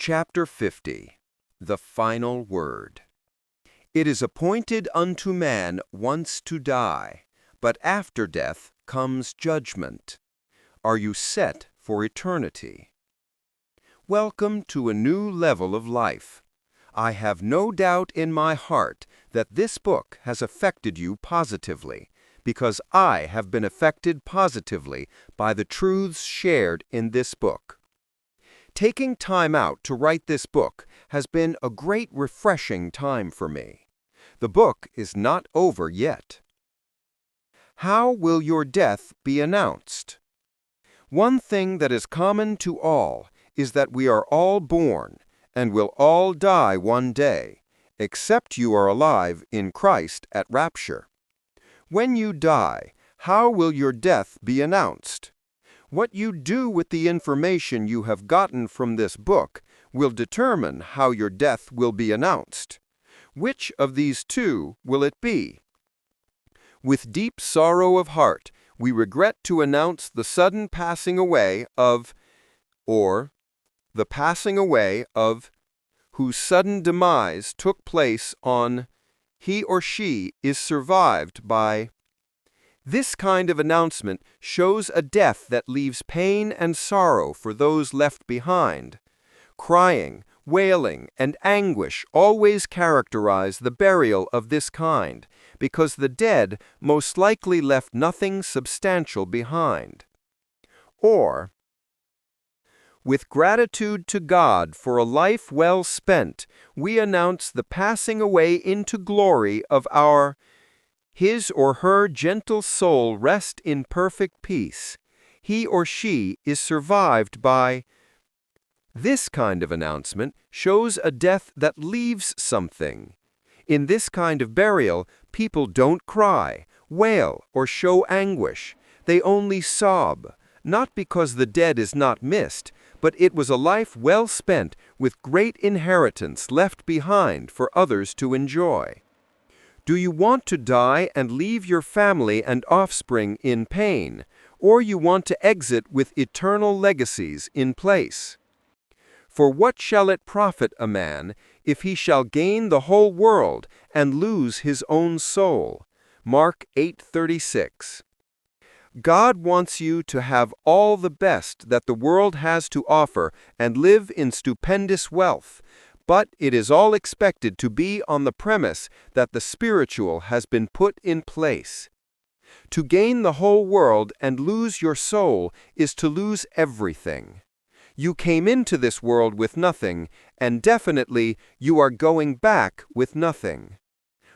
Chapter 50. The Final Word. It is appointed unto man once to die, but after death comes judgment. Are you set for eternity? Welcome to a new level of life. I have no doubt in my heart that this book has affected you positively, because I have been affected positively by the truths shared in this book. Taking time out to write this book has been a great refreshing time for me. The book is not over yet. How will your death be announced? One thing that is common to all is that we are all born and will all die one day, except you are alive in Christ at rapture. When you die, how will your death be announced? What you do with the information you have gotten from this book will determine how your death will be announced. Which of these two will it be? With deep sorrow of heart, we regret to announce the sudden passing away of, or the passing away of, whose sudden demise took place on, he or she is survived by. This kind of announcement shows a death that leaves pain and sorrow for those left behind. Crying, wailing, and anguish always characterize the burial of this kind, because the dead most likely left nothing substantial behind. Or, with gratitude to God for a life well spent, we announce the passing away into glory of our his or her gentle soul rest in perfect peace. He or she is survived by. This kind of announcement shows a death that leaves something. In this kind of burial, people don't cry, wail, or show anguish. They only sob, not because the dead is not missed, but it was a life well spent with great inheritance left behind for others to enjoy. Do you want to die and leave your family and offspring in pain, or you want to exit with eternal legacies in place? For what shall it profit a man if he shall gain the whole world and lose his own soul? Mark 8:36. God wants you to have all the best that the world has to offer and live in stupendous wealth, but it is all expected to be on the premise that the spiritual has been put in place. To gain the whole world and lose your soul is to lose everything. You came into this world with nothing, and definitely you are going back with nothing.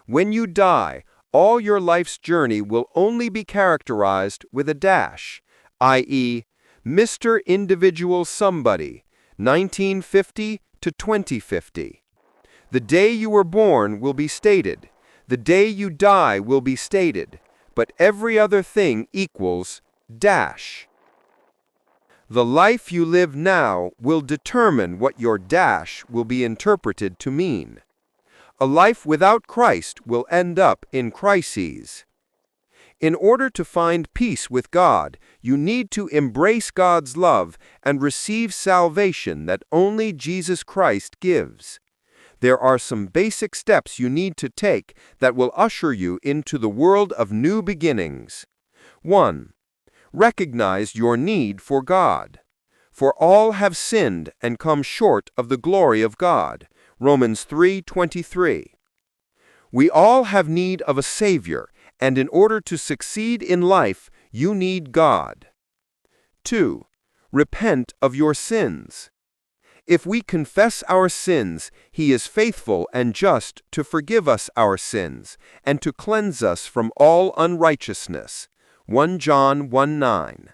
When you die, all your life's journey will only be characterized with a dash, i.e., Mr. Individual Somebody, 1950 to 2050. The day you were born will be stated. The day you die will be stated. But every other thing equals dash. The life you live now will determine what your dash will be interpreted to mean. A life without Christ will end up in crises. In order to find peace with God, you need to embrace God's love and receive salvation that only Jesus Christ gives. There are some basic steps you need to take that will usher you into the world of new beginnings. 1. Recognize your need for God. For all have sinned and come short of the glory of God. Romans 3:23. We all have need of a Savior, and in order to succeed in life, you need God. 2. Repent of your sins. If we confess our sins, He is faithful and just to forgive us our sins, and to cleanse us from all unrighteousness. 1 John 1:9.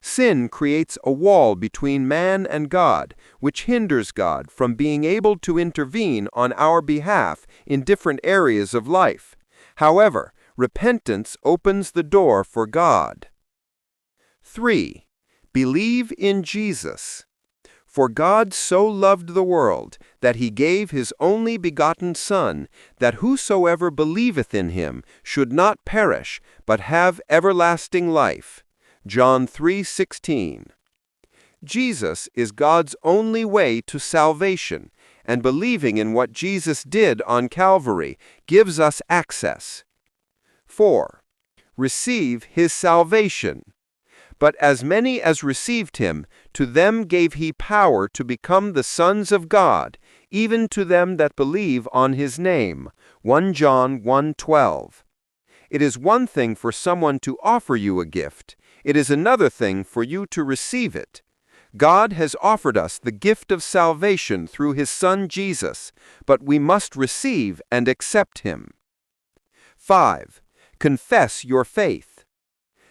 Sin creates a wall between man and God, which hinders God from being able to intervene on our behalf in different areas of life. However, repentance opens the door for God. 3. Believe in Jesus. For God so loved the world, that He gave His only begotten Son, that whosoever believeth in Him should not perish, but have everlasting life. John 3:16. Jesus is God's only way to salvation, and believing in what Jesus did on Calvary gives us access. 4. Receive his salvation. But as many as received him, to them gave he power to become the sons of God, even to them that believe on his name. 1 John 1:12. It is one thing for someone to offer you a gift. It is another thing for you to receive it. God has offered us the gift of salvation through his Son Jesus, but we must receive and accept him. 5. Confess your faith.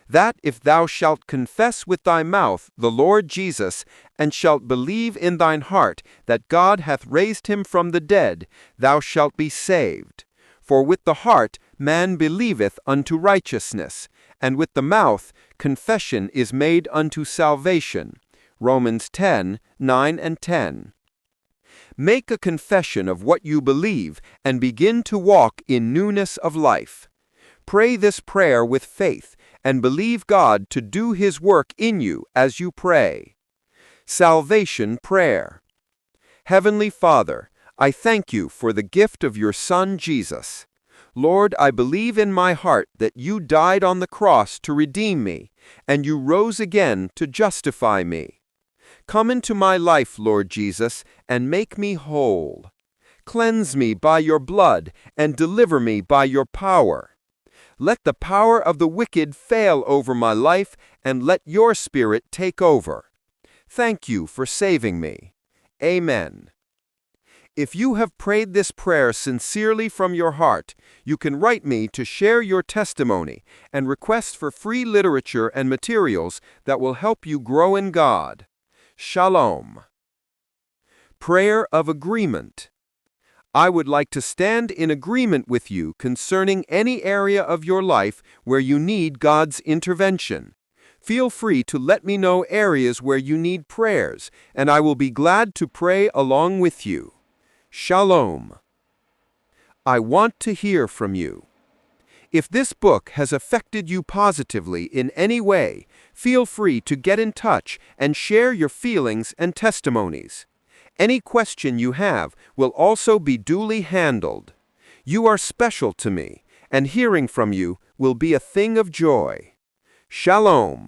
That if thou shalt confess with thy mouth the Lord Jesus, and shalt believe in thine heart that God hath raised him from the dead, thou shalt be saved. For with the heart man believeth unto righteousness, and with the mouth confession is made unto salvation. Romans 10:9-10. Make a confession of what you believe and begin to walk in newness of life. Pray this prayer with faith and believe God to do his work in you as you pray. Salvation Prayer. Heavenly Father, I thank you for the gift of your Son Jesus. Lord, I believe in my heart that you died on the cross to redeem me, and you rose again to justify me. Come into my life, Lord Jesus, and make me whole. Cleanse me by your blood and deliver me by your power. Let the power of the wicked fail over my life, and let your Spirit take over. Thank you for saving me. Amen. If you have prayed this prayer sincerely from your heart, you can write me to share your testimony and request for free literature and materials that will help you grow in God. Shalom. Prayer of Agreement. I would like to stand in agreement with you concerning any area of your life where you need God's intervention. Feel free to let me know areas where you need prayers, and I will be glad to pray along with you. Shalom. I want to hear from you. If this book has affected you positively in any way, feel free to get in touch and share your feelings and testimonies. Any question you have will also be duly handled. You are special to me, and hearing from you will be a thing of joy. Shalom.